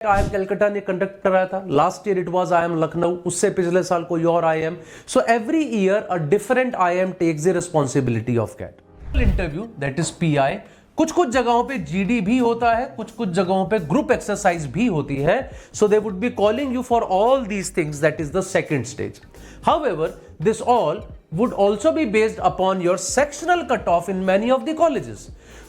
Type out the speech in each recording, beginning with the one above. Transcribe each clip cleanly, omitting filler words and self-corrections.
I am Calcutta ने conduct कराया था। Last year it was IIM Lucknow, उससे पिछले साल कोई और IIM. So every year a different IIM takes the responsibility of CAT. Interview that is PI, कुछ कुछ जगहों पे जीडी भी होता है, कुछ कुछ जगहों पे ग्रुप एक्सरसाइज भी होती है। So they would be calling you for all these things, that is the second stage. However this all would also be based upon your sectional cutoff in many of the colleges।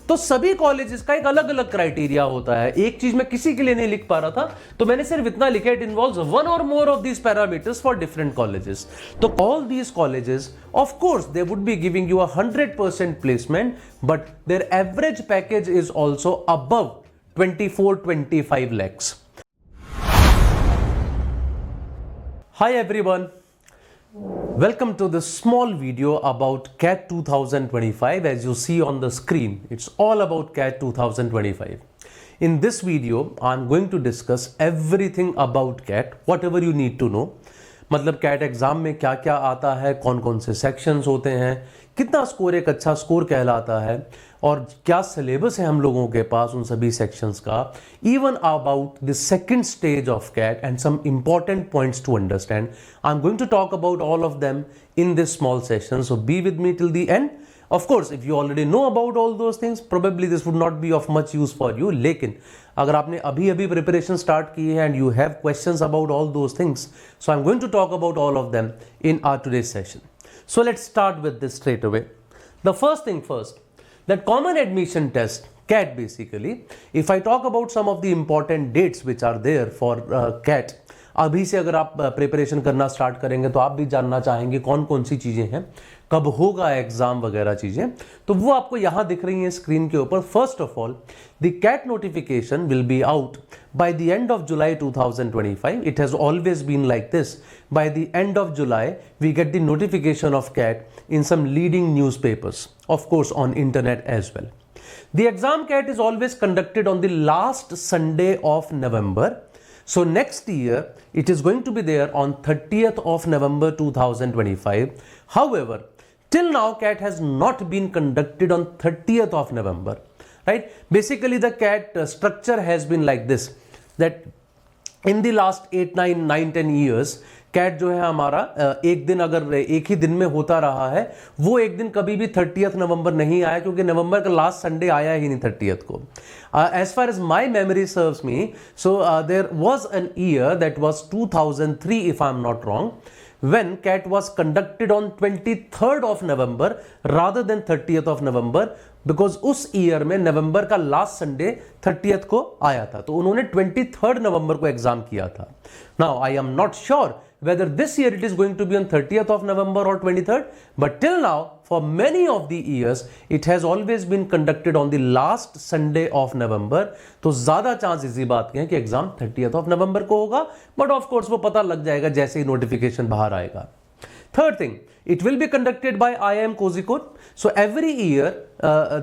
तो सभी colleges का एक अलग अलग criteria होता है। एक चीज मैं किसी के लिए नहीं लिख पा रहा था तो मैंने सिर्फ इतना लिखा, it involves one or more of these parameters for different colleges. तो all these colleges of course they would be giving you 100% placement, but their average package is also above 24-25 lakhs। Hi everyone, welcome to this small video about CAT 2025. As you see on the screen, it's all about CAT 2025. In this video, I'm going to discuss everything about CAT, whatever you need to know. मतलब cat exam में क्या क्या आता है, कौन कौन से sections होते हैं, कितना स्कोर एक अच्छा स्कोर कहलाता है, और क्या सिलेबस है हम लोगों के पास उन सभी सेक्शंस का, even about the second stage of CAT and some important points to understand. I am going to talk about all of them in this small session, so be with me till the end. Of course, if you already know about all those things, probably this would not be of much use for you. लेकिन अगर आपने अभी preparation start की है and you have questions about all those things, so I'm going to talk about all of them in our today's session. So let's start with this straight away. The first thing first, that common admission test, CAT basically, if I talk about some of the important dates which are there for CAT, अभी से अगर आप preparation करना start करेंगे तो आप भी जानना चाहेंगे कौन कौन सी चीज़ें हैं, कब होगा एग्जाम वगैरह चीज़ें, तो वो आपको यहाँ दिख रही हैं स्क्रीन के ऊपर। First of all, the CAT notification will be out by the end of July 2025। It has always been like this. By the end of July we get the notification of CAT in some leading newspapers, of course on internet as well. The exam CAT is always conducted on the last Sunday of November. So next year it is going to be there on 30th of November 2025. However, till now CAT has not been conducted on 30th of November, right? Basically the CAT structure has been like this, that in the last 8, 9, 9, 10 years cat जो है हमारा एक दिन अगर एक ही दिन में होता रहा है, वो एक दिन कभी भी 30th नवंबर नहीं आया, क्योंकि नवंबर का लास्ट संडे आया ही नहीं 30th को। As far as my memory serves me, so there was an year that was 2003 if I am not wrong, when CAT was conducted on 23rd of November rather than 30th of November, because उस year में नवंबर का last Sunday 30th को आया था, तो उन्होंने 23rd नवंबर को exam किया था। Now I am not sure whether this year it is going to be on 30th of November or 23rd, but till now for many of the years it has always been conducted on the last Sunday of November। तो ज्यादा chance इसी बात के हैं कि exam 30th of November को होगा, but of course वो पता लग जाएगा जैसे ही नोटिफिकेशन बाहर आएगा। Third thing, it will be conducted by IIM Kozhikode. So every year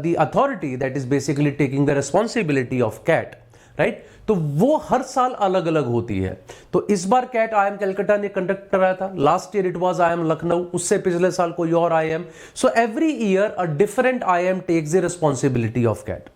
the authority that is basically taking the responsibility of CAT, right, तो वो हर साल अलग अलग होती है। तो इस बार कैट आई एम कलकत्ता ने कंडक्ट कराया था। Last year it was IIM Lucknow, उससे पिछले साल कोई और IIM. So every year a different IIM takes the responsibility of CAT.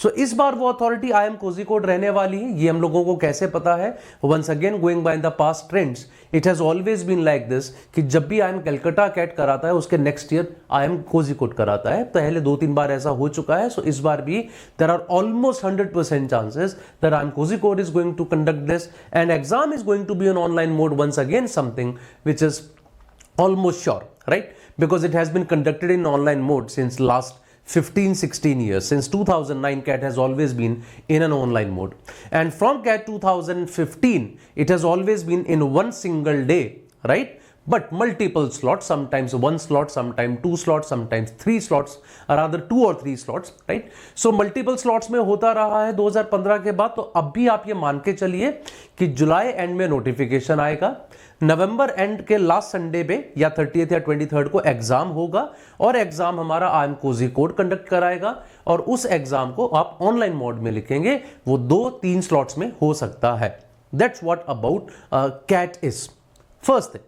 सो इस बार वो अथॉरिटी आई एम कोझिकोड रहने वाली है। ये हम लोगों को कैसे पता है? Once again going by the past trends, it has always been like this कि जब भी आई एम कलकत्ता कैट कराता है उसके next year I am Kozhikode कराता है। पहले 2-3 बार ऐसा हो चुका है। सो इस बार भी there are almost 100% chances that IIM Kozhikode is going to conduct this, and exam is going to be on online mode once again, something which is almost sure, right? Because it has been conducted in online mode since last 15-16 years. Since 2009 CAT has always been in an online mode, and from CAT 2015 it has always been in one single day, right? But multiple slots, sometimes 1 slot, sometimes 2 slots, sometimes 3 slots, or rather 2 or 3 slots, right? So multiple slots में होता रहा है 2015 के बाद। तो अब भी आप ये मान के चलिए कि जुलाई एंड में नोटिफिकेशन आएगा, नवंबर एंड के लास्ट संडे पे या 30th या 23rd को एग्जाम होगा, और एग्जाम हमारा आई एम कोझिकोड कंडक्ट कराएगा, और उस एग्जाम को आप ऑनलाइन मोड में लिखेंगे। वो 2-3 स्लॉट्स में हो सकता है। That's what about CAT is. First thing.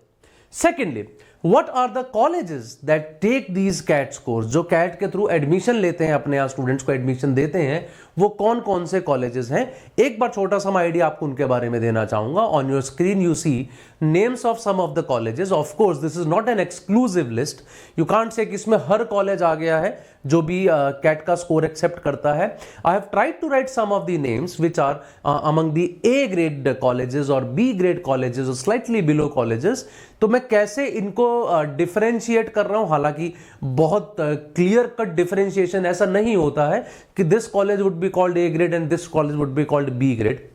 Secondly, what are the colleges that take these CAT scores? जो CAT के थ्रू एडमिशन लेते हैं, अपने यहाँ स्टूडेंट्स को एडमिशन देते हैं, वो कौन कौन से कॉलेजेस हैं, एक बार छोटा सा आइडिया आपको उनके बारे में देना चाहूंगा। On your screen you see names of some of the colleges. Of course this is not an exclusive list, you can't say कि इसमें हर कॉलेज आ गया है जो भी कैट का स्कोर एक्सेप्ट करता है। I have tried to write some of the names which are among the A grade colleges और बी ग्रेड कॉलेजेस और स्लाइटली बिलो कॉलेजेस। तो मैं कैसे इनको डिफरेंशिएट कर रहा हूं, हालांकि बहुत क्लियर कट डिफरेंशिएशन ऐसा नहीं होता है कि this college would be called A grade and this college would be called B grade,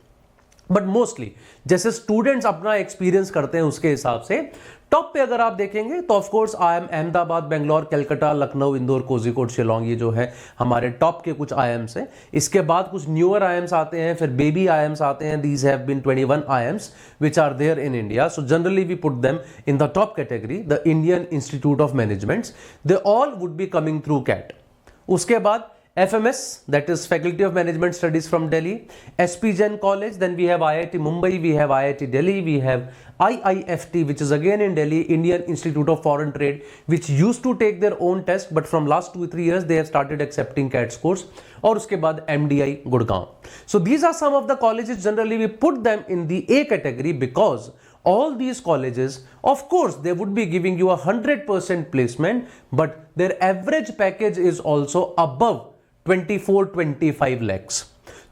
but mostly जैसे स्टूडेंट्स अपना एक्सपीरियंस करते हैं उसके हिसाब से टॉप पे अगर आप देखेंगे तो of course IIM Ahmedabad, Bangalore, Calcutta, Lucknow, Indore, Kozhikode, Shillong, ये जो है हमारे टॉप के कुछ IIMs हैं। इसके बाद कुछ न्यूअर IIMs आते हैं, फिर बेबी IIMs आते हैं। These have been 21 IIMs which are there in India, so generally we put them in the top category, the Indian Institute of Management. They all would be coming through CAT. उसके बाद FMS, that is Faculty of Management Studies from Delhi, SP Jain College, then we have IIT Mumbai, we have IIT Delhi, we have IIFT, which is again in Delhi, Indian Institute of Foreign Trade, which used to take their own test, but from last 2-3 years they have started accepting CAT scores. और उसके बाद MDI Gurgaon. So these are some of the colleges, generally we put them in the A category because all these colleges, of course, they would be giving you 100% placement, but their average package is also above 24-25 lakhs.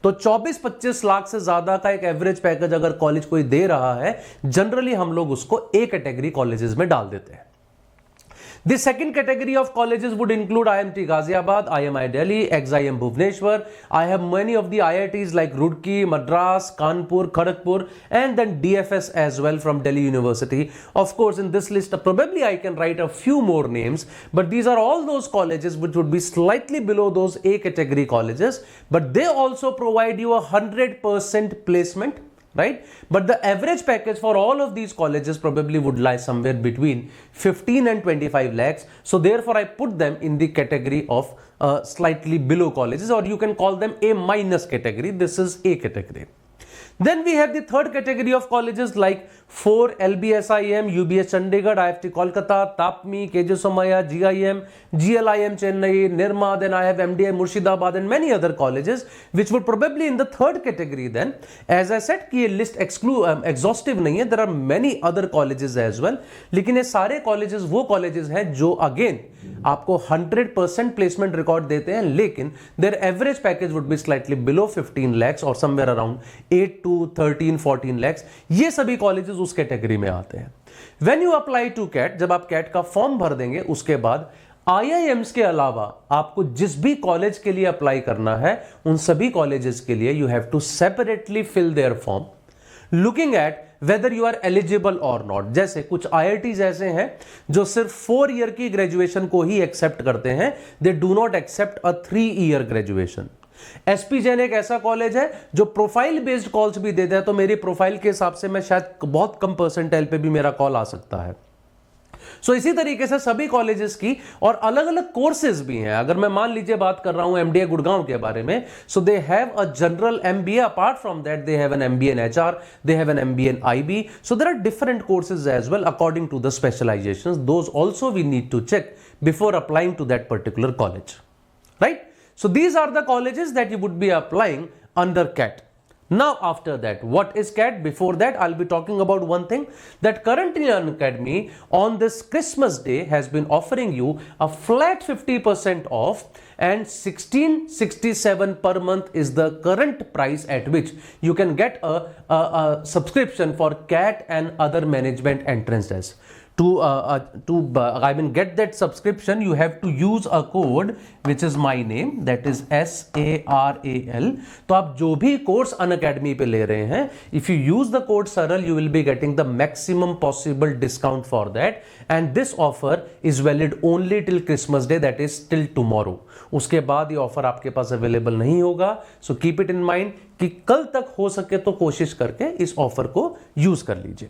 तो 24-25 लाख से ज्यादा का एक average package अगर college कोई दे रहा है, generally हम लोग उसको ए कैटेगरी कॉलेजेस में डाल देते हैं। The second category of colleges would include IMT Ghaziabad, IMI Delhi, XIM Bhubaneswar. I have many of the IITs like Roorkee, Madras, Kanpur, Kharagpur, and then DFS as well from Delhi University. Of course, in this list, probably I can write a few more names, but these are all those colleges which would be slightly below those A category colleges, but they also provide you 100% placement. Right? But the average package for all of these colleges probably would lie somewhere between 15 and 25 lakhs. So therefore I put them in the category of slightly below colleges, or you can call them A minus category. This is A category. Then we have the third category of colleges like 4 LBSIM, UBS Chandigarh, IFT Kolkata, TAPMI, KJ Somaiya, GIM, GLIM Chennai, Nirma, then I have MDI Murshidabad and many other colleges which would probably in the third category then. As I said कि ये list exhaustive नहीं है, there are many other colleges as well, लेकिन ये सारे colleges वो colleges हैं जो again आपको 100% placement record देते हैं, लेकिन their average package would be slightly below 15 lakhs or somewhere around 8 to 13-14 lakhs. ये सभी colleges उस कैटेगरी में आते हैं। When you apply to CAT, जब आप CAT का फॉर्म भर देंगे उसके बाद IIMs के अलावा आपको जिस भी कॉलेज के लिए अप्लाई करना है उन सभी कॉलेजेस के लिए you have to separately fill their form looking at whether you are eligible or not. जैसे कुछ IITs ऐसे हैं जो सिर्फ 4 ईयर की ग्रेजुएशन को ही एक्सेप्ट करते हैं, they do not accept a 3-year graduation. SP Jain एक ऐसा कॉलेज है जो प्रोफाइल बेस्ड कॉल्स भी देता है, तो मेरी प्रोफाइल के हिसाब से मैं शायद बहुत कम परसेंटाइल पे भी मेरा कॉल आ सकता है। सो इसी तरीके से सभी कॉलेजेस की और अलग अलग कोर्सेज भी हैं। अगर मैं मान लीजिए बात कर रहा हूं MDA गुड़गांव के बारे में, so they have a general MBA, apart from that they have an MBA in HR, they have an MBA in IB, so there are different courses as well according to the specializations. Those also we need to check before applying to that particular college, right? So these are the colleges that you would be applying under CAT. Now after that, what is CAT? Before that, I'll be talking about one thing that currently Unacademy on this Christmas day has been offering you a flat 50% off, and 1667 per month is the current price at which you can get a subscription for CAT and other management entrance tests. Get that subscription, you have to use a code which is my name, that is SARAL. तो आप जो भी course Unacademy पे ले रहे हैं, if you use the code SARAL, you will be getting the maximum possible discount for that, and this offer is valid only till Christmas day, that is till tomorrow. उसके बाद ये offer आपके पास available नहीं होगा, so keep it in mind कि कल तक हो सके तो कोशिश करके इस ऑफर को यूज कर लीजिए।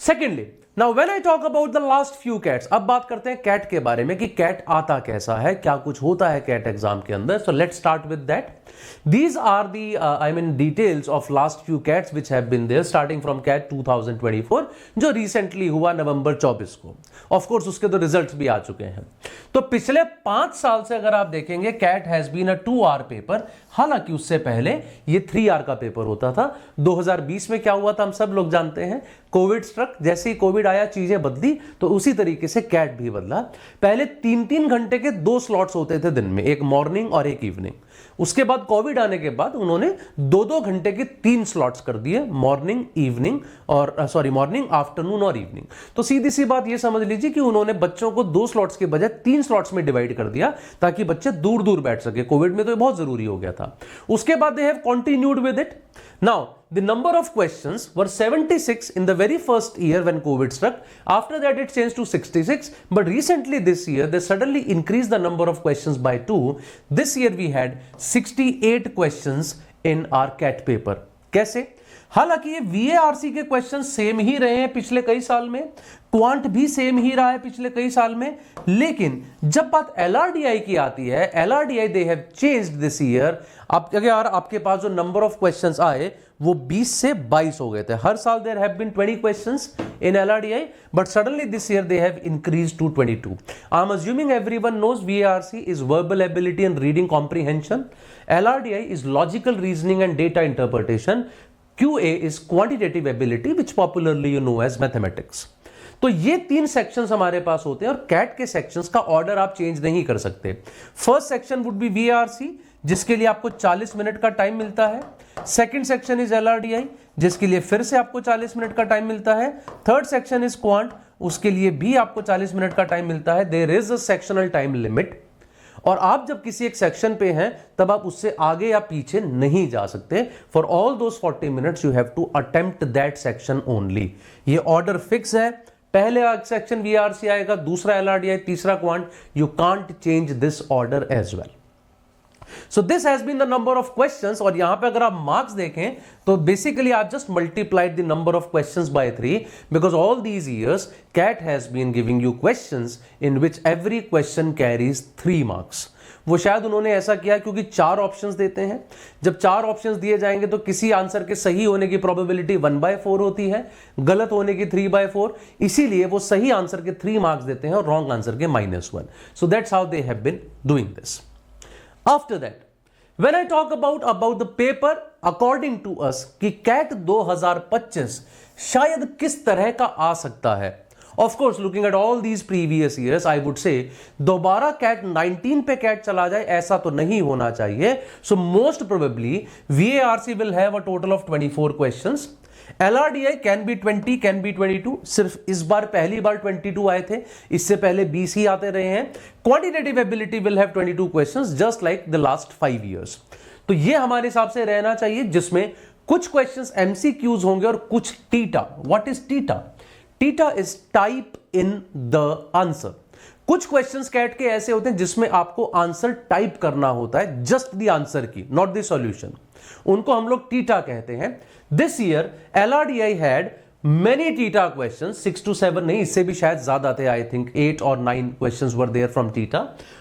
Secondly, now when I talk about the last few cats, अब बात करते हैं कैट के बारे में कि कैट आता कैसा है, क्या कुछ होता है कैट एग्जाम के अंदर. So let's start with that. These are the details of last few CATs which have been there starting from CAT 2024 जो recently हुआ नवंबर 24 को. Of course उसके तो रिजल्ट्स भी आ चुके हैं. तो पिछले 5 साल से अगर आप देखेंगे CAT has been a 2 hour paper. हालांकि उससे पहले ये 3 hour का पेपर होता था. 2020 में क्या हुआ था हम सब लोग जानते हैं. कोविड स्ट्रक, जैसे ही कोविड आया चीजें बदली, तो उसी तरीके से कैट भी बदला. पहले 3-3 घंटे के 2 स्लॉट्स होते थे दिन में, एक मॉर्निंग और एक इवनिंग. उसके बाद कोविड आने के बाद उन्होंने 2-2 घंटे के 3 स्लॉट्स कर दिए, मॉर्निंग इवनिंग और मॉर्निंग आफ्टरनून और इवनिंग. तो सीधी सी बात ये समझ लीजिए कि उन्होंने बच्चों को 2 स्लॉट्स के बजाय 3 स्लॉट्स में डिवाइड कर दिया ताकि बच्चे दूर दूर बैठ सके. कोविड में तो ये बहुत जरूरी हो गया था. उसके बाद they have continued with it. Now the number of questions were 76 in the very first year when COVID struck. After that it changed to 66, but recently this year they suddenly increased the number of questions by 2. This year we had 68 questions in our CAT paper. कैसे? हालांकि ये VARC के question same ही रहे हैं पिछले कई साल में, क्वांट भी सेम ही रहा है पिछले कई साल में, लेकिन जब बात LRDI की आती है, LRDI they have changed this year. आपके पास जो नंबर ऑफ क्वेश्चंस आए वो 20 से 22 हो गए थे. हर साल देयर हैव बीन 20 क्वेश्चंस इन LRDI, but suddenly this year they have increased to 22. I am assuming everyone knows VARC is verbal ability and reading comprehension. LRDI is logical reasoning and data interpretation. QA is quantitative ability which popularly you know as mathematics. तो ये 3 sections हमारे पास होते हैं और cat के sections का order आप change नहीं कर सकते. First section would be VARC जिसके लिए आपको 40 मिनट का टाइम मिलता है. सेकंड सेक्शन इज LRDI जिसके लिए फिर से आपको 40 मिनट का टाइम मिलता है. थर्ड सेक्शन इज क्वांट, उसके लिए भी आपको 40 मिनट का टाइम मिलता है. There is a sectional time limit और आप जब किसी एक सेक्शन पे हैं तब आप उससे आगे या पीछे नहीं जा सकते. For all those 40 minutes you have to attempt that section only. ये ऑर्डर फिक्स है. पहले सेक्शन VARC आएगा, दूसरा LRDI, तीसरा quant. You can't change this order as well. So this has been the number of questions और यहां पे अगर आप मार्क्स देखें तो बेसिकली आप just multiplied the number of questions by 3 because all these years CAT has been giving you questions in which every question carries 3 marks. वो शायद उन्होंने ऐसा किया क्योंकि 4 ऑप्शंस देते हैं. जब 4 ऑप्शंस दिए जाएंगे तो किसी आंसर के सही होने की प्रोबेबिलिटी 1/4 होती है, गलत होने की 3/4. इसीलिए वो सही आंसर के 3 मार्क्स देते हैं और रॉन्ग आंसर के -1. So that's how they have been doing this. After that, when I talk about the paper, according to us कि CAT 2025 शायद किस तरह का आ सकता है. Of course, looking at all these previous years, I would say दोबारा CAT 19 पे CAT चला जाए ऐसा तो नहीं होना चाहिए. So most probably VARC will have a total of 24 questions. LRDI can be 20, can be 22. सिर्फ इस बार पहली बार 22 आए थे, इससे पहले 20 ही आते रहे हैं. Quantitative ability will have 22 questions just like the last 5 years. तो ये हमारे हिसाब से रहना चाहिए जिसमें कुछ क्वेश्चंस MCQs होंगे और कुछ theta. What is theta? Theta is type in the answer. कुछ क्वेश्चंस कैट के ऐसे होते हैं जिसमें आपको आंसर टाइप करना होता है, जस्ट द आंसर की, नॉट द सॉल्यूशन. उनको हम लोग टीटा कहते हैं. This year LRDI had many TITA questions, 6 to 7 नहीं, इससे भी शायद ज्यादा थे. I think 8 or 9 questions were there from TITA.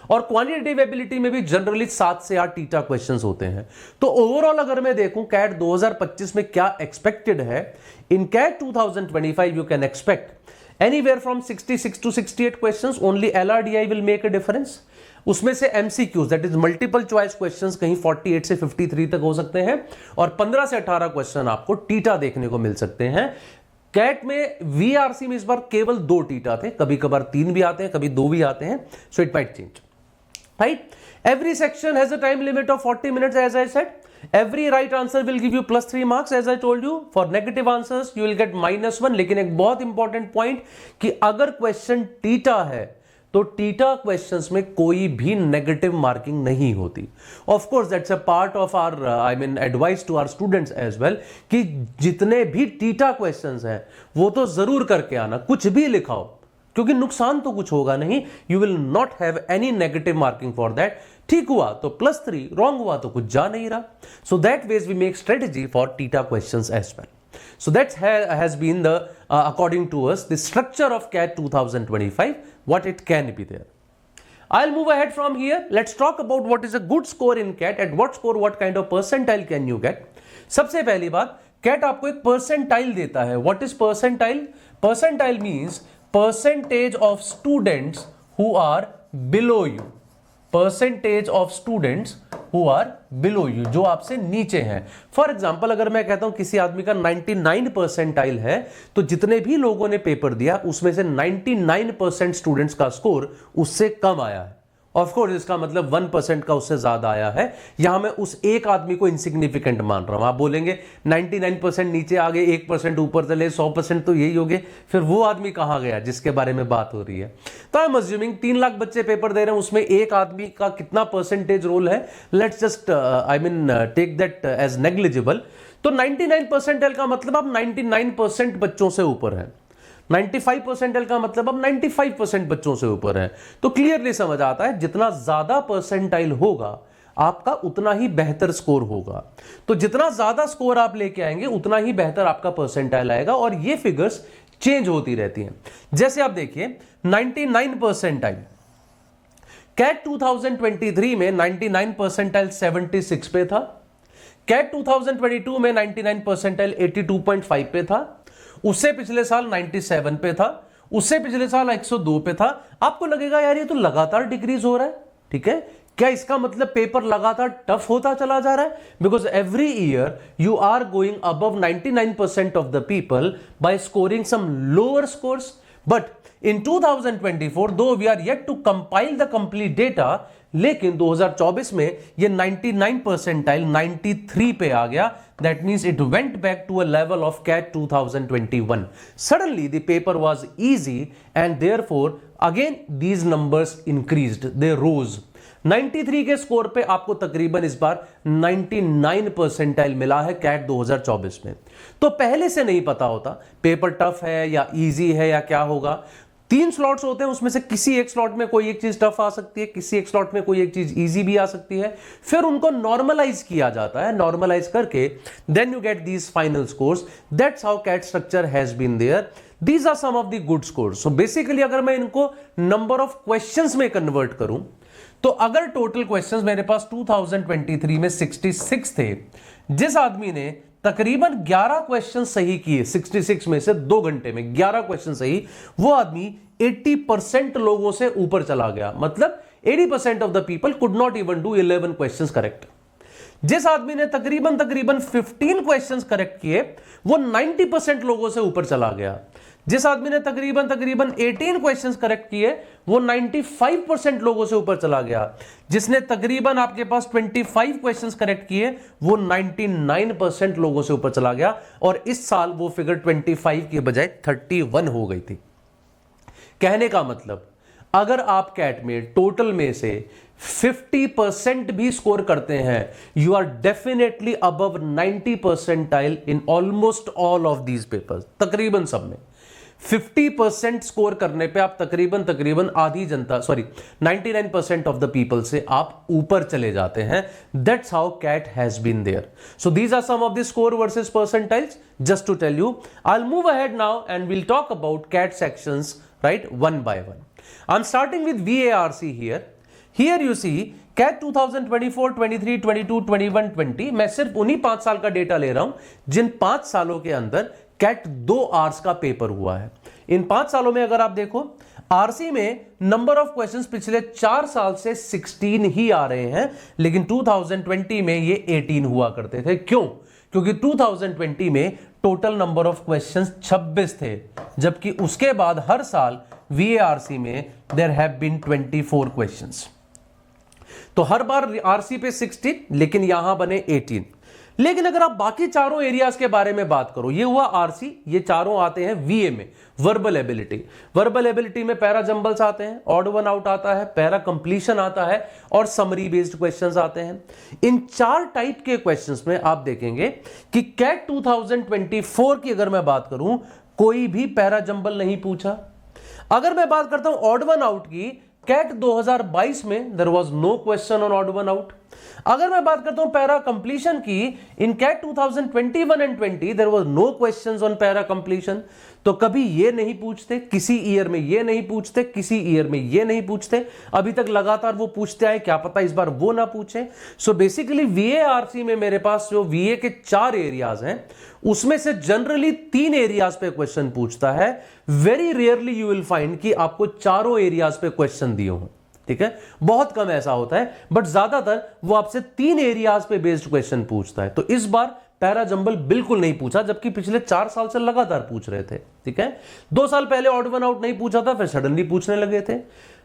और क्वांटिटेटिव एबिलिटी में भी जनरली 7 से 8 टीटा क्वेश्चंस होते हैं. तो ओवरऑल अगर मैं देखूं कैट 2025 में क्या एक्सपेक्टेड है, in CAT 2025 you can expect anywhere from 66 to 68 questions. Only LRDI will make a difference. उसमें से MCQs that is multiple choice questions कहीं 48 से 53 तक हो सकते हैं और 15 से 18 क्वेश्चन आपको टीटा देखने को मिल सकते हैं. कैट में VARC में इस बार केवल 2 टीटा थे, कभी कभार 3 भी आते हैं, कभी 2 भी आते हैं. So it might change, right. Every section has a time limit of 40 minutes as I said. Every right answer will give you +3 marks as I told you. For negative answers you will get -1. लेकिन एक बहुत important point कि अगर question theta है तो theta questions में कोई भी नेगेटिव मार्किंग नहीं होती. Of course that's a part of our advice to our students as well कि जितने भी टीटा क्वेश्चंस हैं वो तो जरूर करके आना, कुछ भी लिखाओ. क्योंकि नुकसान तो कुछ होगा नहीं, you will not have any negative marking for that. ठीक हुआ तो +3, रॉन्ग हुआ तो कुछ जा नहीं रहा। So that ways we make strategy for TITA questions as well. So that has been the according to us the structure of CAT 2025, what it can be there. I'll move ahead from here. Let's talk about what is a good score in CAT. At what score, what kind of percentile can you get? सबसे पहली बात, CAT आपको एक percentile देता है. What is percentile? Percentile means percentage of students who are below you. Percentage of students who are below you, जो आपसे नीचे हैं। फॉर एग्जाम्पल अगर मैं कहता हूं किसी आदमी का 99 परसेंटाइल है, तो जितने भी लोगों ने पेपर दिया उसमें से 99% स्टूडेंट्स का स्कोर उससे कम आया है। ऑफ कोर्स इसका मतलब 1% का उससे ज्यादा आया है। यहां मैं उस एक आदमी को इनसिग्निफिकेंट मान रहा हूं। आप बोलेंगे 99% नीचे आ गए, 1% ऊपर चले, 100% तो यही हो गए, फिर वो आदमी कहां गया जिसके बारे में बात हो रही है। तो आई एम अज्यूमिंग 3 लाख बच्चे पेपर दे रहे हैं, उसमें एक आदमी का कितना परसेंटेज रोल है, let's just I mean take that as negligible. तो 99 परसेंटाइल का मतलब आप 99% बच्चों से ऊपर है, 95 परसेंटाइल का मतलब अब 95% बच्चों से ऊपर है। तो क्लियरली समझ आता है जितना ज्यादा परसेंटाइल होगा आपका उतना ही बेहतर स्कोर होगा। तो जितना ज्यादा स्कोर आप लेके आएंगे उतना ही बेहतर आपका परसेंटाइल आएगा, और ये फिगर्स चेंज होती रहती हैं। जैसे आप देखिए 99 परसेंटाइल, कैट 2023 में 99 परसेंटाइल 76 पे था, कैट 2022 में 99 परसेंटाइल 82.5 पे था, उससे पिछले साल 97 पे था, उससे पिछले साल 102 पे था। आपको लगेगा यार ये तो लगातार डिक्रीज हो रहा है, ठीक है, क्या इसका मतलब पेपर लगातार टफ होता चला जा रहा है? Because every year you are going above 99% of the people by scoring some lower scores, but in 2024 though we are yet to compile the complete data, लेकिन 2024 में ये 99 परसेंटाइल 93 पे आ गया। That means it went back to a level of CAT 2021. Suddenly the paper was easy and therefore again these numbers increased, they rose. 93 के score पे आपको तकरीबन इस बार 99 परसेंटाइल मिला है कैट 2024 में। तो पहले से नहीं पता होता पेपर टफ है या इजी है या क्या होगा। 3 स्लॉट्स होते हैं, उसमें से किसी एक स्लॉट में कोई एक चीज टफ आ सकती है, किसी एक स्लॉट में कोई एक चीज इजी भी आ सकती है, फिर उनको नॉर्मलाइज किया जाता है। नॉर्मलाइज करके then you get these final scores. That's how CAT structure has been there. These are some of the good scores. So basically अगर मैं इनको नंबर ऑफ क्वेश्चंस में कन्वर्ट करूं, तो अगर टोटल क्वेश्चंस मेरे पास 2023 में 66 थे, जिस आदमी ने तकरीबन 11 क्वेश्चन सही किए 66 में से 2 घंटे में 11 क्वेश्चन सही, वो आदमी 80% लोगों से ऊपर चला गया। मतलब 80% of the people could not even do 11 questions correct. जिस आदमी ने तकरीबन 15 क्वेश्चंस करेक्ट किए, वो 90% लोगों से ऊपर चला गया। जिस आदमी ने तकरीबन 18 क्वेश्चंस करेक्ट किए, वो 95% लोगों से ऊपर चला गया। जिसने तकरीबन आपके पास 25 क्वेश्चंस करेक्ट किए, वो 99% लोगों से ऊपर चला गया। और इस साल वो फिगर 25 की बजाय 31 हो गई थी। कहने का मतलब अगर आप कैट में टोटल में से 50% भी स्कोर करते हैं, you are definitely above 90 percentile in almost all of these papers. तकरीबन सब में 50% स्कोर करने पे आप तकरीबन आधी जनता 99% ऑफ द पीपल से आप ऊपर चले जाते हैं। That's how CAT has been there. So these are some of the score versus percentiles just to tell you. I will move ahead now and we'll talk about CAT sections right one by one. I am starting with VARC here. Here you see CAT 2024, 23, 22, 21, 20। मैं सिर्फ उन्हीं 5 साल का data ले रहा हूं जिन 5 सालों के अंदर कैट 2 आवर्स का पेपर हुआ है। इन 5 सालों में अगर आप देखो, आरसी में नंबर ऑफ क्वेश्चंस पिछले 4 साल से 16 ही आ रहे हैं, लेकिन 2020 में ये 18 हुआ करते थे। क्यों? क्योंकि 2020 में टोटल नंबर ऑफ क्वेश्चंस 26 थे, जबकि उसके बाद हर साल VARC में देयर हैव बीन 24 क्वेश्चंस। तो हर बार आरसी पे 16, लेकिन यहां बने 18। लेकिन अगर आप बाकी चारों एरियाज के बारे में बात करो, ये हुआ आरसी, ये चारों आते हैं VA में, वर्बल एबिलिटी। वर्बल एबिलिटी में पैरा जंबल्स आते हैं, ऑड वन आउट आता है, पैरा कंप्लीशन आता है और समरी बेस्ड क्वेश्चंस आते हैं। इन 4 टाइप के क्वेश्चंस में आप देखेंगे कि कैट 2024 की अगर मैं बात करूं, कोई भी पैरा जंबल नहीं पूछा। अगर मैं बात करता हूं ऑड वन आउट की, कैट 2022 में there was no question on odd one out. अगर मैं बात करता हूं पैरा कंप्लीशन की, in CAT 2021 and 20 there was no questions on para completion. तो कभी ये नहीं पूछते, किसी ईयर में ये नहीं पूछते, किसी ईयर में ये नहीं पूछते, अभी तक लगातार वो पूछते आए, क्या पता इस बार वो ना पूछे। सो बेसिकली VARC में मेरे पास जो VA के 4 एरियाज हैं, उसमें से जनरली 3 एरियाज पे क्वेश्चन पूछता है। Very rarely you will find कि आपको चारों एरियाज पे क्वेश्चन दिए हों, ठीक है, बहुत कम ऐसा होता है, बट ज्यादातर वो आपसे 3 एरियाज पे बेस्ड क्वेश्चन पूछता है। तो इस बार पैरा जंबल बिल्कुल नहीं पूछा, जबकि पिछले 4 साल से लगातार पूछ रहे थे, ठीक है। 2 साल पहले ऑड वन आउट नहीं पूछा था, फिर सडनली पूछने लगे थे।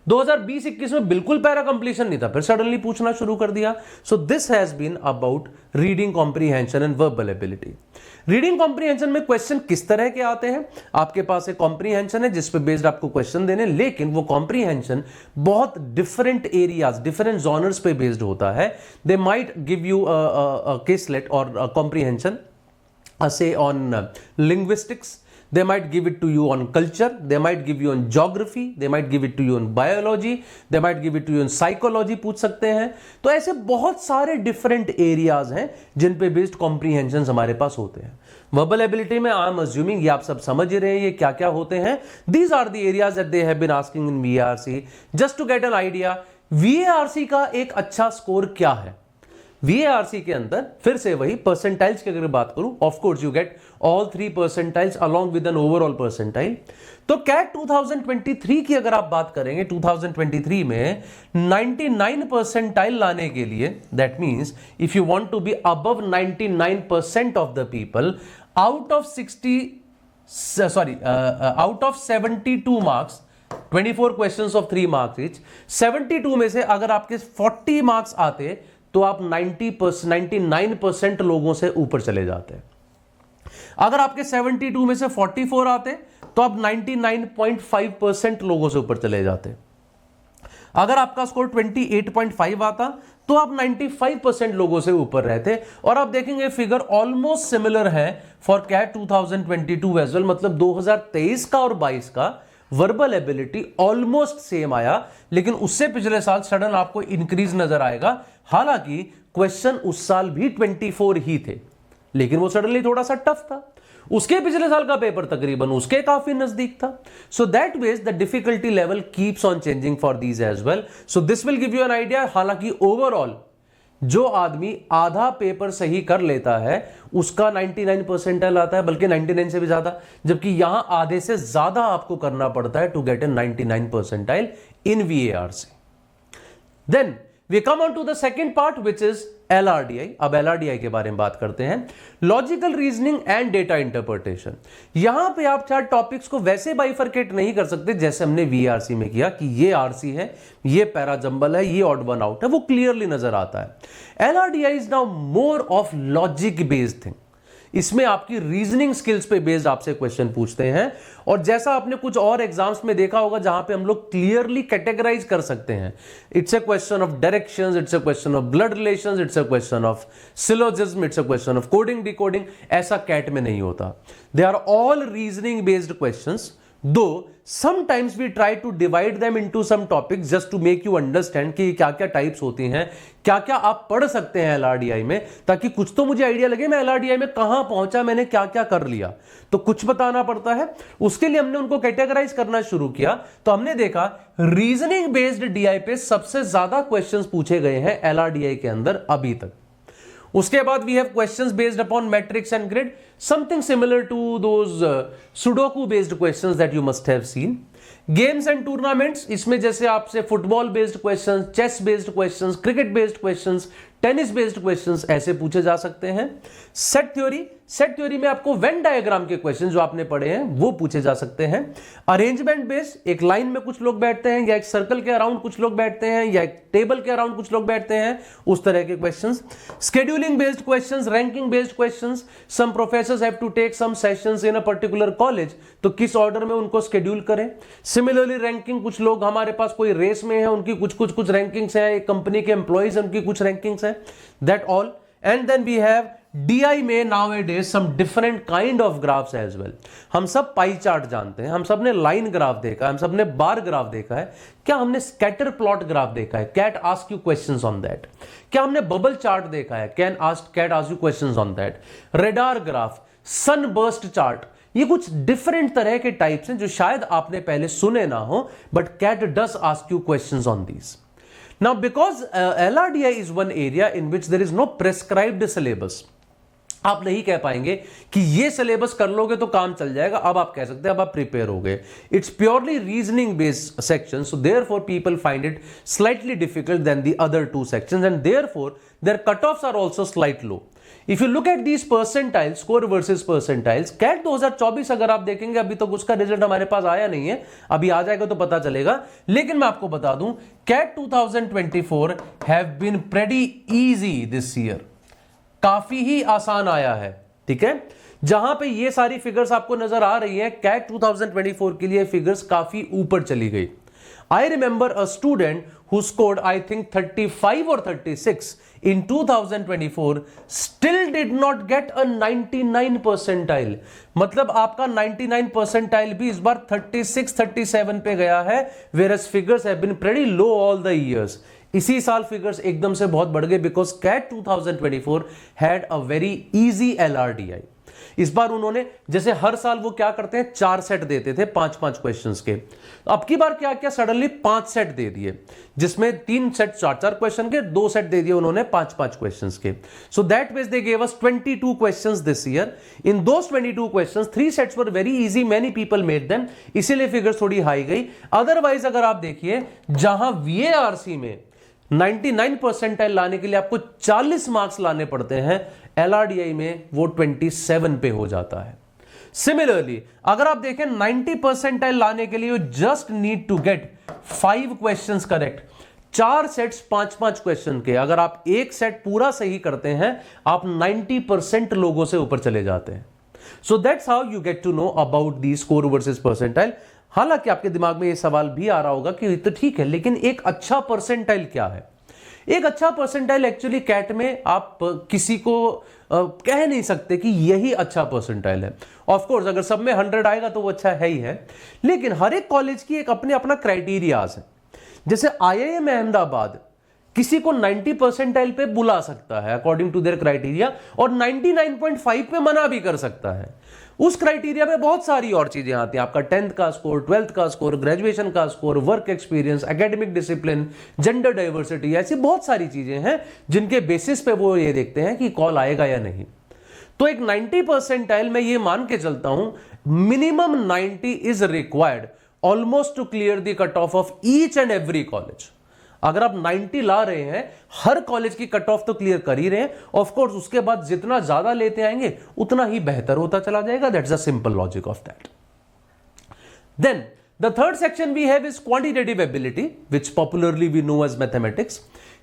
2020-21 में बिल्कुल पैरा कंप्लीशन नहीं था, फिर सडनली पूछना शुरू कर दिया। So this has been about reading comprehension and verbal ability. Reading comprehension में क्वेश्चन किस तरह के आते हैं? आपके पास एक कॉम्प्रीहेंशन है जिस पे बेस्ड आपको क्वेश्चन देने, लेकिन वो कॉम्प्रीहेंशन बहुत डिफरेंट एरियाज, डिफरेंट जॉनर्स पे बेस्ड होता है। They might give you caselet और comprehension say on linguistics, they might give it to you on culture, they might give you on geography, they might give it to you on biology, they might give it to you on psychology पूछ सकते हैं। तो ऐसे बहुत सारे different areas हैं जिन पे based comprehension हमारे पास होते हैं। वर्बल एबिलिटी में आई एम अज्यूमिंग ये आप सब समझ ही रहे हैं ये क्या क्या होते हैं। These are the areas that they have been asking in VARC। Just to get an idea, VARC का एक अच्छा स्कोर क्या है? VARC के अंदर फिर से वही परसेंटाइल्स की अगर बात करूं, of course you get all 3 percentiles along with an overall percentile. तो कैट 2023 की अगर आप बात करेंगे, 2023 में 99 परसेंटाइल लाने के लिए, that means if you want to be above 99% of the people out of 72 marks, 24 questions of 3 marks each, 72 में से अगर आपके 40 मार्क्स आते तो आप 99% लोगों से ऊपर चले जाते हैं। अगर आपके 72 में से 44 आते तो आप 99.5% लोगों से ऊपर चले जाते। अगर आपका स्कोर 28.5 आता तो आप 95% लोगों से ऊपर रहते। और आप देखेंगे फिगर ऑलमोस्ट सिमिलर है फॉर कैट 2022 एज वेल, मतलब 2023 का और 22 का वर्बल एबिलिटी ऑलमोस्ट सेम आया, लेकिन उससे पिछले साल सडन आपको इंक्रीज नजर आएगा। हालांकि क्वेश्चन उस साल भी 24 ही थे, लेकिन वो सडनली थोड़ा सा टफ था। उसके पिछले साल का पेपर तकरीबन उसके काफी नजदीक था। So that ways the difficulty level keeps on changing for these as well. So this will give you an idea. हालांकि ओवरऑल जो आदमी आधा पेपर सही कर लेता है उसका 99 परसेंटाइल आता है, बल्कि 99 से भी ज्यादा, जबकि यहां आधे से ज्यादा आपको करना पड़ता है to get a 99 percentile in VARC। Then we come on to the second part which is LRDI। अब LRDI के बारे में बात करते हैं, logical reasoning and data interpretation. यहां पे आप 4 टॉपिक्स को वैसे बाइफरकेट नहीं कर सकते जैसे हमने VARC में किया कि ये RC है, ये पैरा जंबल है, ये ऑड वन आउट है, वो क्लियरली नजर आता है। LRDI is now more of logic based thing. इसमें आपकी रीजनिंग स्किल्स पे बेस्ड आपसे क्वेश्चन पूछते हैं, और जैसा आपने कुछ और एग्जाम्स में देखा होगा जहां पे हम लोग क्लियरली कैटेगराइज कर सकते हैं, it's a question of directions, it's a question of blood relations, it's a question of syllogism, it's a question of coding decoding, ऐसा कैट में नहीं होता। They are all reasoning based questions, though sometimes we try to divide them into some topics just to make you understand कि क्या क्या types होती हैं, क्या क्या आप पढ़ सकते हैं LRDI में, ताकि कुछ तो मुझे आइडिया लगे मैं LRDI में कहां पहुंचा, मैंने क्या क्या कर लिया, तो कुछ बताना पड़ता है। उसके लिए हमने उनको कैटेगराइज करना शुरू किया। तो हमने देखा रीजनिंग बेस्ड DI पे सबसे ज्यादा क्वेश्चंस पूछे गए हैं LRDI के अंदर अभी तक। उसके बाद we have questions based upon matrix and grid, something similar to those sudoku based questions that you must have seen. Games and tournaments, इसमें जैसे आपसे football based questions, chess based questions, cricket based questions, tennis based questions ऐसे पूछे जा सकते हैं। Set theory में आपको वेन डायग्राम के क्वेश्चन जो आपने पढ़े हैं वो पूछे जा सकते हैं। अरेंजमेंट बेस्ड, एक लाइन में कुछ लोग बैठते हैं, या एक सर्कल के अराउंड कुछ लोग बैठते हैं, या एक टेबल के अराउंड कुछ लोग बैठते हैं, उस तरह के questions. Scheduling based questions, ranking based questions, some professors have to take some sessions in a particular college, तो किस ऑर्डर में उनको शेड्यूल करें। सिमिलरली रैंकिंग, कुछ लोग हमारे पास कोई रेस में है, उनकी कुछ रैंकिंग्स है, एक कंपनी के एम्प्लॉइज उनकी कुछ रैंकिंग्स है, that all. And then we have DI में nowadays some different kind of graphs as well. हम सब पाई चार्ट जानते हैं, हम सब ने लाइन ग्राफ देखा है, हम सब ने बार ग्राफ देखा है, क्या हमने स्कैटर प्लॉट ग्राफ देखा है? CAT ask you questions on that. क्या हमने बबल चार्ट देखा है? CAT ask you questions on that. Radar graph, sunburst chart, ये कुछ डिफरेंट तरह के टाइप्स हैं जो शायद आपने पहले सुने ना हो, but CAT does ask you questions on these. Now, because LRDI is one area in which there is no prescribed syllabus, आप नहीं कह पाएंगे कि ये सिलेबस कर लोगे तो काम चल जाएगा. अब आप कह सकते हैं अब आप प्रिपेयर हो गए. It's purely reasoning based section, so therefore people find it slightly difficult than the other two sections and therefore their cut offs are also slight low. If you look at these percentiles, score versus percentiles, CAT 2024 अगर आप देखेंगे, अभी तक उसका result हमारे पास आया नहीं है, अभी आ जाएगा तो पता चलेगा. लेकिन मैं आपको बता दूं, CAT 2024 have been pretty easy this year. काफी ही आसान आया है, ठीक है. जहां पे ये सारी फिगर्स आपको नजर आ रही है, कैट 2024 के लिए फिगर्स काफी ऊपर चली गई. I remember a student who scored, I think 35 or 36 in 2024 still did not get a 99 percentile. मतलब आपका 99 percentile भी इस बार 36-37 पे गया है, whereas figures have been pretty low all the years. इसी साल फिगर्स एकदम से बहुत बढ़ गए because CAT 2024 had a very easy LRDI. इस बार उन्होंने, जैसे हर साल वो क्या करते हैं, 4 सेट देते थे 5-5 क्वेश्चंस के. अब की बार क्या किया, सडनली 5 सेट दे दिए, जिसमें 3 सेट 4-4 क्वेश्चन के, 2 सेट दे दिए उन्होंने 5-5 क्वेश्चंस के. सो that means they give us 22 questions this year. In those 22 questions 3 sets were very easy, many people made them, इसीलिए फिगर थोड़ी हाई गई. अदरवाइज अगर आप देखिए, जहां VARC में 99 परसेंटाइल लाने के लिए आपको 40 मार्क्स लाने पड़ते हैं, LRDI में वो 27 पे हो जाता है. सिमिलरली अगर आप देखें 90 परसेंटाइल लाने के लिए you just need to get 5 questions correct. 4 sets 5-5 question के, अगर आप एक सेट पूरा सही करते हैं, आप 90% लोगों से ऊपर चले जाते हैं. So that's how you get to know about the score versus percentile. हालांकि आपके दिमाग में ये सवाल भी आ रहा होगा कि तो ठीक है, लेकिन एक अच्छा परसेंटाइल क्या है? एक अच्छा परसेंटाइल एक्चुअली कैट में आप किसी को कह नहीं सकते कि यही अच्छा परसेंटाइल है. ऑफ कोर्स अगर सब में 100 आएगा तो वो अच्छा है ही है, लेकिन हर एक कॉलेज की एक अपने अपना क्राइटेरियाज है. जैसे IIM अहमदाबाद किसी को 90 परसेंटाइल पे बुला सकता है अकॉर्डिंग टू देयर क्राइटेरिया, और 99.5 पे मना भी कर सकता है. उस क्राइटेरिया में बहुत सारी और चीजें आती हैं, आपका 10th का स्कोर, 12th का स्कोर, ग्रेजुएशन का score, work experience, academic discipline, gender diversity, ऐसी बहुत सारी चीजें हैं जिनके बेसिस पे वो ये देखते हैं कि कॉल आएगा या नहीं. तो एक 90 परसेंटाइल में ये मान के चलता हूं, minimum 90 is required almost two clear the cut off of each and every college. अगर आप 90 ला रहे हैं, हर कॉलेज की कट ऑफ तो क्लियर कर ही रहे हैं. ऑफ कोर्स उसके बाद जितना ज्यादा लेते आएंगे उतना ही बेहतर होता चला जाएगा. That's a simple logic of that. Then the third section we have is quantitative ability, which popularly we know as mathematics.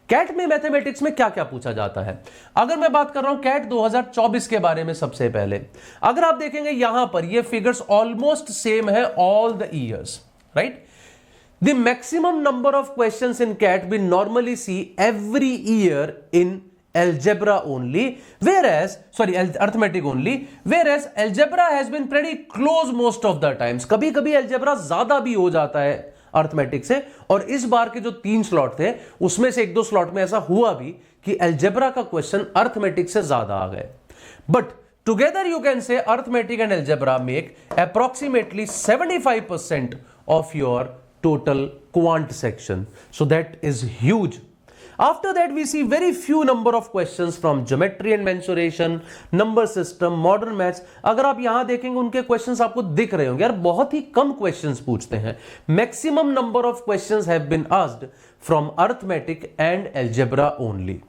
CAT में मैथमेटिक्स में क्या क्या पूछा जाता है? अगर मैं बात कर रहा हूं कैट 2024 के बारे में, सबसे पहले अगर आप देखेंगे यहां पर ये फिगर्स ऑलमोस्ट सेम है all the years, right? The maximum number of questions in CAT we normally see every year in algebra only, whereas arithmetic only, whereas algebra has been pretty close most of the times. कभी कभी algebra ज्यादा भी हो जाता है arithmetic से, और इस बार के जो 3 स्लॉट थे उसमें से 1-2 स्लॉट में ऐसा हुआ भी कि algebra का क्वेश्चन अर्थमेटिक से ज्यादा आ गए. But together you can say arithmetic and algebra make approximately 75% of your total quant section. So that is huge. After that we see very few number of questions from geometry and mensuration, number system, modern maths. अगर आप यहां देखेंगे उनके questions आपको दिख रहे होंगे, यार बहुत ही कम questions पूछते हैं. Maximum number of questions have been asked from arithmetic and algebra only.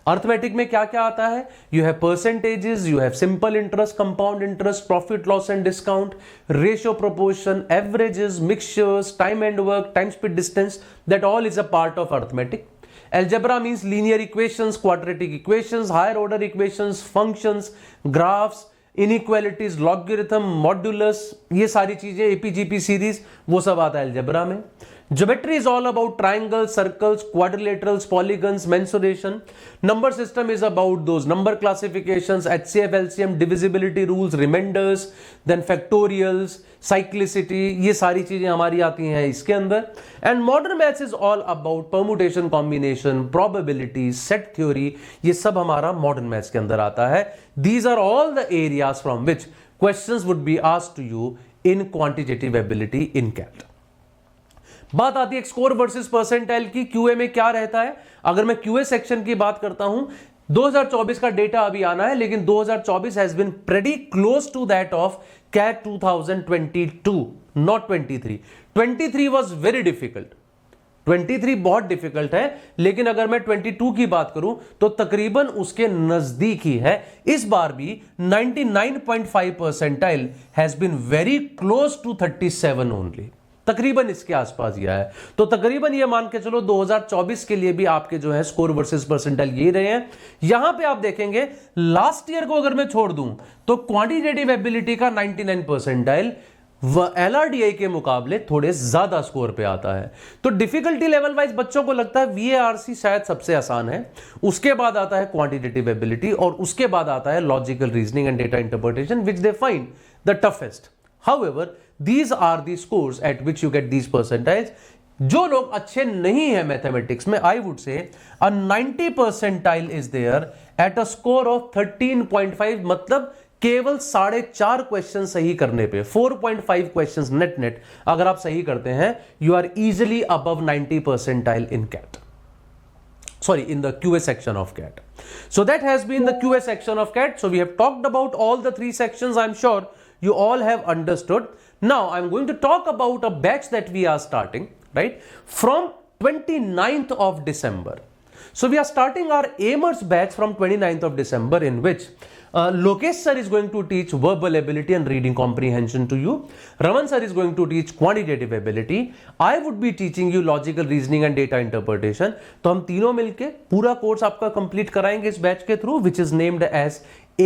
Arithmetic में क्या क्या आता है? You have percentages, you have simple interest, compound interest, profit loss and discount, ratio proportion, averages, mixtures, time and work, time speed distance, that all is a part of arithmetic. Algebra means linear equations, quadratic equations, higher order equations, functions, graphs, inequalities, logarithm, modulus, ये सारी चीजें, AP GP series, वो सब आता है algebra में. Geometry is all about triangles, circles, quadrilaterals, polygons, mensuration. Number system is about those number classifications, HCF, LCM, divisibility rules, remainders, then factorials, cyclicity, ये सारी चीजें हमारी आती हैं इसके अंदर. And modern maths is all about permutation, combination, probability, set theory, ये सब हमारा modern maths के अंदर आता है. These are all the areas from which questions would be asked to you in quantitative ability in CAT. बात आती है स्कोर वर्सेस परसेंटाइल की. क्यूए में क्या रहता है? अगर मैं क्यूए सेक्शन की बात करता हूं, 2024 का डेटा अभी आना है, लेकिन 2024 has been pretty close to that of CAT 2022, not 23. 23 was very difficult. 23 बहुत डिफिकल्ट है, लेकिन अगर मैं 22 की बात करूं तो तकरीबन उसके नजदीक ही है. इस बार भी 99.5 percentile has been very close to 37 only. तकरीबन इसके आसपास यह है. तो तकरीबन ये मान के चलो 2024 के लिए भी आपके जो है स्कोर वर्सेस परसेंटाइल ये रहे हैं. यहां पे आप देखेंगे लास्ट ईयर को अगर मैं छोड़ दूं तो क्वांटिटेटिव एबिलिटी का 99 परसेंटाइल एलआरडीआई के मुकाबले थोड़े ज्यादा स्कोर पे आता है. तो डिफिकल्टी लेवल वाइज बच्चों को लगता है वीएआरसी शायद सबसे आसान है, उसके बाद आता है क्वांटिटेटिव एबिलिटी, और उसके बाद आता है logical reasoning and data interpretation which they find the toughest. However, these are the scores at which you get these percentiles. जो लोग अच्छे नहीं है मैथमेटिक्स में, I would say a 90 percentile is there at a score of 13.5, मतलब केवल 4.5 question सही करने पे 4.5 क्वेश्चंस नेट अगर आप सही करते हैं, you are easily above 90 percentile in CAT. Sorry, in the QA section of CAT. So that has been the QA section of CAT. So we have talked about all the 3 sections. I'm sure you all have understood. Now I'm going to talk about a batch that we are starting, right, from 29th of December. So we are starting our Aimers batch from 29th of December, in which Lokesh sir is going to teach verbal ability and reading comprehension to you. Raman sir is going to teach quantitative ability. I would be teaching you logical reasoning and data interpretation. तो हम तीनों मिलके पूरा course आपका complete कराएंगे इस batch के through, which is named as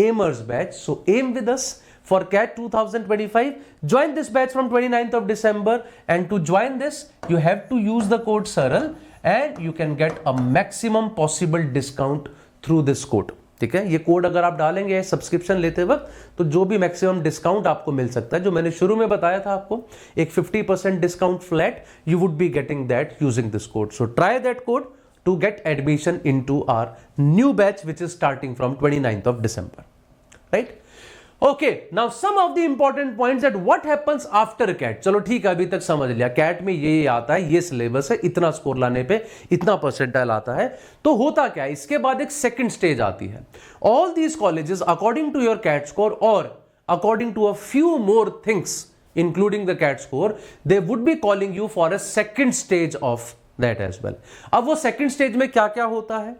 Aimers batch. So aim with us for CAT 2025. Join this batch from 29th of December, and to join this you have to use the code SARAL and you can get a maximum possible discount through this code. ठीक है, ये code अगर आप डालेंगे subscription लेते वक्त तो जो भी मैक्सिमम डिस्काउंट आपको मिल सकता है, जो मैंने शुरू में बताया था आपको एक 50% discount flat, you would be getting that using this code. So try that code to get admission into our new batch which is starting from 29th of December, right? Okay, now some of the important points that what happens after CAT. चलो ठीक है, अभी तक समझ लिया CAT में ये आता है, ये सिलेबस है, इतना स्कोर लाने पे इतना परसेंटाइल आता है. तो होता क्या है, इसके बाद एक सेकंड स्टेज आती है. All these colleges according to your CAT score or according to a few more things including the CAT score, they would be calling you for a second stage of that as well. अब वो second stage में क्या क्या होता है?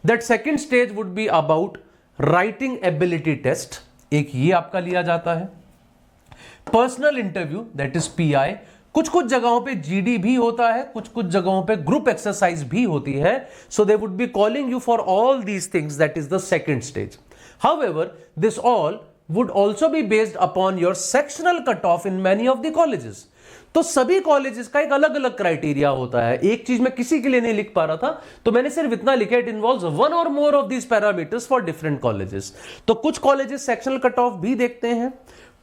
That second stage would be about writing ability test. एक ये आपका लिया जाता है. Personal interview that is PI. कुछ कुछ जगहों पे GD भी होता है, कुछ कुछ जगहों पे ग्रुप एक्सरसाइज भी होती है. So they would be calling you for all these things, that is the second stage. However this all would also be based upon your sectional cutoff in many of the colleges. तो सभी colleges का एक अलग अलग criteria होता है. एक चीज मैं किसी के लिए नहीं लिख पा रहा था तो मैंने सिर्फ इतना लिखा, it involves one or more of these parameters for different colleges. तो कुछ कॉलेजेस सेक्शनल कट ऑफ भी देखते हैं,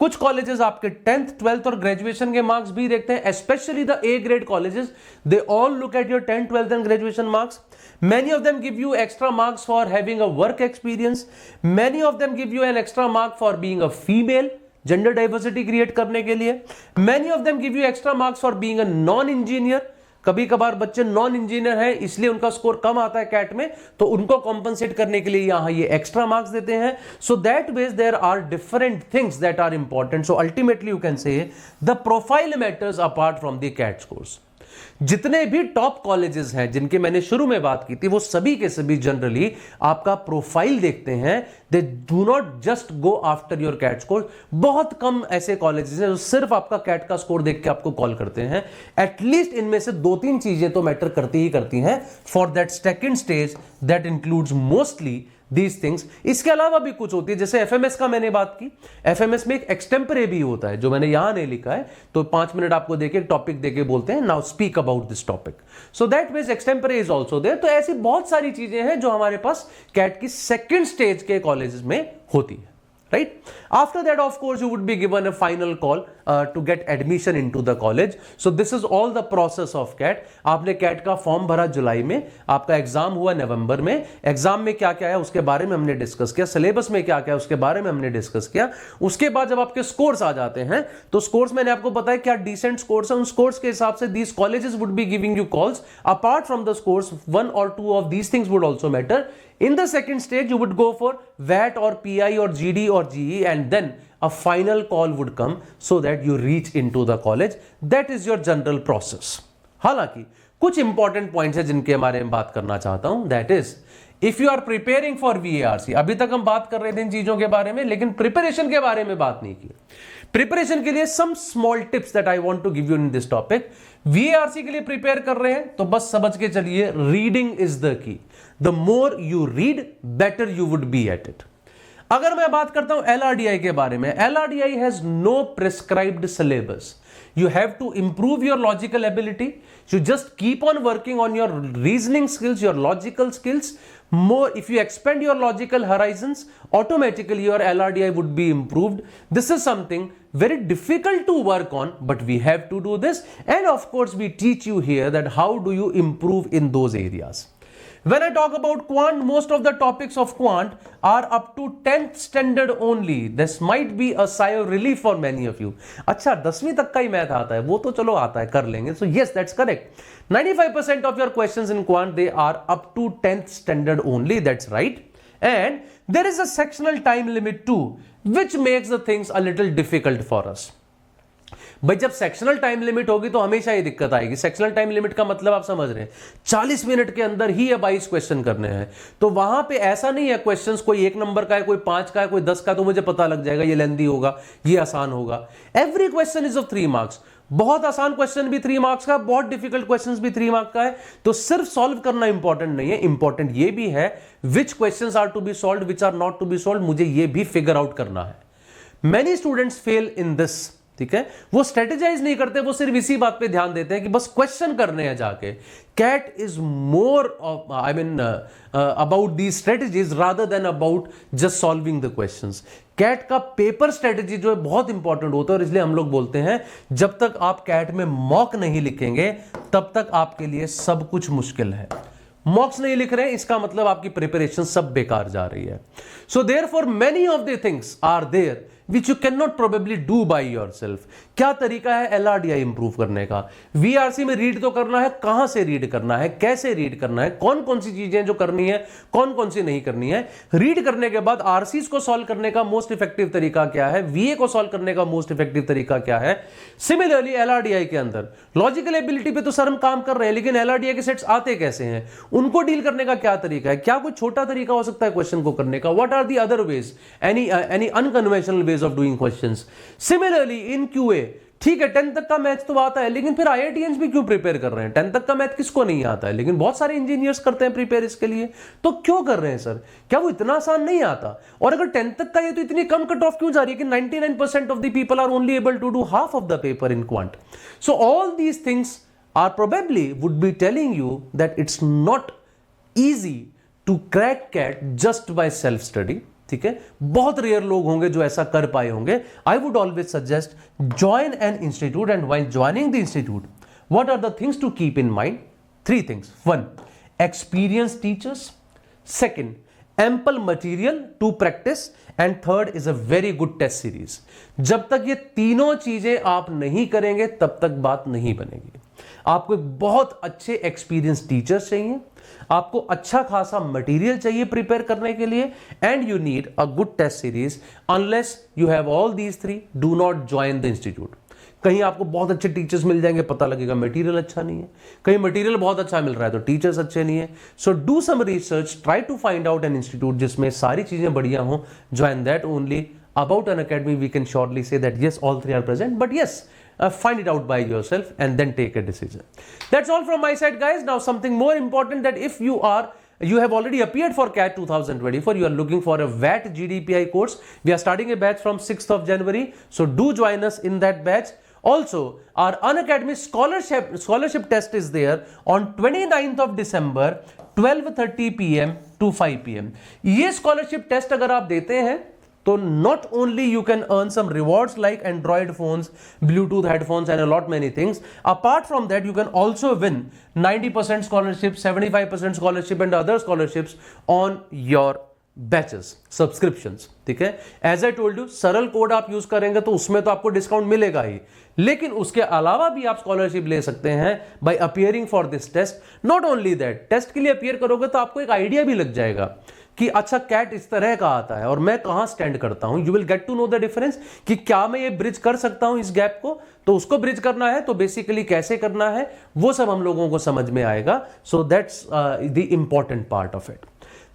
कुछ कॉलेजेस आपके 10th 12th और ग्रेजुएशन के मार्क्स भी देखते हैं. Specially the A grade colleges, they all look at your 10th 12th and graduation marks. Many of them give you extra marks for having a work experience. Many of them give you an extra mark for being a female, gender diversity create करने के लिए. Many of them give you extra marks for being a non-engineer. कभी कभार बच्चे non engineer हैं इसलिए उनका score कम आता है कैट में, तो उनको कॉम्पनसेट करने के लिए यहां ये एक्स्ट्रा मार्क्स देते हैं. So that ways there are different things that are important. So ultimately you can say the profile matters apart from the CAT scores. जितने भी टॉप कॉलेजेस हैं जिनके मैंने शुरू में बात की थी, वो सभी के सभी जनरली आपका प्रोफाइल देखते हैं. They do not just go after your CAT score. बहुत कम ऐसे कॉलेजेस हैं जो सिर्फ आपका कैट का स्कोर देख के आपको कॉल करते हैं. एटलीस्ट इनमें से 2-3 चीजें तो मैटर करती ही करती हैं for that second stage that includes mostly these things. इसके अलावा भी कुछ होती है, जैसे एफएमएस का मैंने बात की, एफएमएस में एक एक्सटेम्परे भी होता है जो मैंने यहां नहीं लिखा है, तो 5 मिनट आपको देके टॉपिक देके बोलते हैं now speak about this topic, so that means extempore is also there. तो ऐसी बहुत सारी चीजें हैं जो हमारे पास कैट की सेकंड स्टेज के कॉलेजेस में होती है, right? After that, of course, you would be given a final call to get admission into the college. So this is all the process of CAT. आपने CAT का form भरा जुलाई में, आपका exam हुआ नवंबर में। एग्जाम में क्या क्या है उसके बारे में हमने डिस्कस किया, सिलेबस में क्या क्या है उसके बारे में हमने डिस्कस किया। उसके बाद जब आपके स्कोर्स आ जाते हैं तो स्कोर्स मैंने आपको बताया क्या डिसेंट स्कोर्स है, उन स्कोर्स के हिसाब से these colleges would be giving you calls. Apart from the scores, 1 or 2 of these things would also matter. In the second stage, you would go for VAT or PI or GD or GE, and then a final call would come so that you reach into the college. That is your general process. हालांकि कुछ important points है जिनके बारे में बात करना चाहता हूं, that is if you are preparing for VARC। अभी तक हम बात कर रहे थे इन चीजों के बारे में, लेकिन प्रिपरेशन के बारे में बात नहीं की। प्रिपरेशन के लिए some small tips that I want to give you in this topic. VARC के लिए प्रिपेयर कर रहे हैं तो बस समझ के चलिए, reading is the key. The more you read better you would be at it. अगर मैं बात करता हूं LRDI के बारे में, LRDI has no prescribed syllabus. You have to improve your logical ability. You just keep on working on your reasoning skills, your logical skills. More, if you expand your logical horizons, automatically your LRDI would be improved. This is something very difficult to work on, but we have to do this. And of course, we teach you here that how do you improve in those areas. When I talk about quant, most of the topics of quant are up to 10th standard only. This might be a sigh of relief for many of you. अच्छा 10वीं तक का ही math आता है, वो तो चलो आता है, कर लेंगे। So yes, that's correct. 95% of your questions in quant, they are up to 10th standard only. That's right. And there is a sectional time limit too, which makes the things a little difficult for us. भाई जब sectional time limit होगी तो हमेशा ही दिक्कत आएगी। Sectional time limit का मतलब आप समझ रहे हैं, 40 मिनट के अंदर ही ये 22 क्वेश्चन करने हैं। तो वहां पे ऐसा नहीं है क्वेश्चंस कोई 1 नंबर का है, कोई 5 का है, कोई 10 का, तो मुझे पता लग जाएगा ये लेंथी होगा, ये आसान होगा। Every question is of 3 marks. बहुत आसान क्वेश्चन भी 3 मार्क्स का, बहुत डिफिकल्ट क्वेश्चन भी 3 मार्क्स का है। तो सिर्फ सॉल्व करना इंपॉर्टेंट नहीं है, इंपॉर्टेंट ये भी है which questions are to be solved, which are not to be solved, मुझे ये भी फिगर आउट करना है। Many students fail in this, ठीक है। वो स्ट्रेटेजाइज नहीं करते, वो सिर्फ इसी बात पे ध्यान देते हैं कि बस क्वेश्चन करने हैं जाके। CAT is more I mean about the strategies rather than about just solving the questions. CAT का पेपर स्ट्रेटेजी जो है बहुत इंपॉर्टेंट होता है, और इसलिए हम लोग बोलते हैं जब तक आप कैट में मॉक नहीं लिखेंगे तब तक आपके लिए सब कुछ मुश्किल है। मॉक्स नहीं लिख रहे हैं इसका मतलब आपकी प्रिपरेशन सब बेकार जा रही है। So therefore many of the things are there which you cannot probably do by yourself. क्या तरीका है LRDI इंप्रूव करने का? VRC में रीड तो करना है, कहां से रीड करना है, कैसे रीड करना है, कौन कौन सी चीजें जो करनी है, कौन कौन सी नहीं करनी है। रीड करने के बाद RCs को सॉल्व करने का मोस्ट इफेक्टिव तरीका क्या है, VA को सॉल्व करने का मोस्ट इफेक्टिव तरीका क्या है। सिमिलरली LRDI के अंदर लॉजिकल एबिलिटी पे तो सर हम काम कर रहे हैं, लेकिन LRDI के सेट्स आते कैसे हैं, उनको डील करने का क्या तरीका है, क्या कोई छोटा तरीका हो सकता है क्वेश्चन को करने का, what are the other ways, any unconventional ways of doing questions. Similarly in QA, ठीक है 10 तक का मैथ तो आता है, लेकिन फिर IITians भी क्यों प्रिपेयर कर रहे हैं? 10 तक का मैथ किसको नहीं आता है, लेकिन बहुत सारे इंजीनियर्स करते हैं प्रिपेयर इसके लिए। तो क्यों कर रहे हैं सर? क्या वो इतना आसान नहीं आता? और अगर 10 तक का ये तो इतनी कम कट ऑफ क्यों जा रही है कि 99% of the people are only able to do half of the paper in quant. So all these things are probably would be telling you that it's not easy to crack CAT just by self study, ठीक है। बहुत rare लोग होंगे जो ऐसा कर पाए होंगे। I would always suggest join an institute, and while joining the institute what are the things to keep in mind? 3 things. 1, experience teachers, 2, ample material to practice, and 3rd is a very good test series. जब तक ये तीनों चीजें आप नहीं करेंगे तब तक बात नहीं बनेगी। आपको एक बहुत अच्छे एक्सपीरियंस टीचर्स चाहिए, आपको अच्छा खासा मटेरियल चाहिए प्रिपेयर करने के लिए, and you need a good test series. Unless you have all these 3, do not join the institute. कहीं आपको बहुत अच्छे टीचर्स मिल जाएंगे, पता लगेगा मटेरियल अच्छा नहीं है। कहीं मटेरियल बहुत अच्छा मिल रहा है तो टीचर्स अच्छे नहीं है। So do some research, try to find out an institute जिसमें सारी चीजें बढ़िया हों, join that only. About an academy, we can surely say that yes, all 3 are present, but yes, find it out by yourself and then take a decision. That's all from my side, guys. Now something more important, that if you are you have already appeared for CAT 2024, you are looking for a VAT GDPI course, we are starting a batch from 6th of January, so do join us in that batch. Also, our Unacademy scholarship test is there on 29th of December 12:30 PM to 5 PM. ये scholarship test अगर आप देते हैं तो not only you can earn some rewards like Android phones, Bluetooth headphones and a lot many things. Apart from that, you can also win 90% scholarship, 75% scholarship and other scholarships on your batches subscriptions. ठीक है, as I told you, सरल code आप use करेंगे तो उसमें तो आपको discount मिलेगा ही, लेकिन उसके अलावा भी आप स्कॉलरशिप ले सकते हैं by appearing for this test. Not only that, test के लिए अपियर करोगे तो आपको एक आइडिया भी लग जाएगा कि अच्छा कैट इस तरह का आता है और मैं कहां स्टैंड करता हूं. You will get to know the difference कि क्या मैं ये ब्रिज कर सकता हूं इस गैप को. तो उसको ब्रिज करना है तो बेसिकली कैसे करना है वो सब हम लोगों को समझ में आएगा. So that's the important part of it.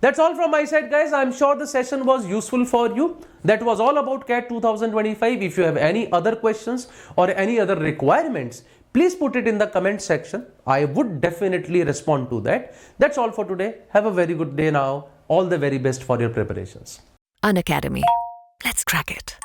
That's all from my side, guys. I'm sure the session was useful for you. That was all about CAT 2025. If you have any other questions or any other requirements, please put it in the comment section. I would definitely respond to that. That's all for today. Have a very good day now. All the very best for your preparations. Unacademy. Let's crack it.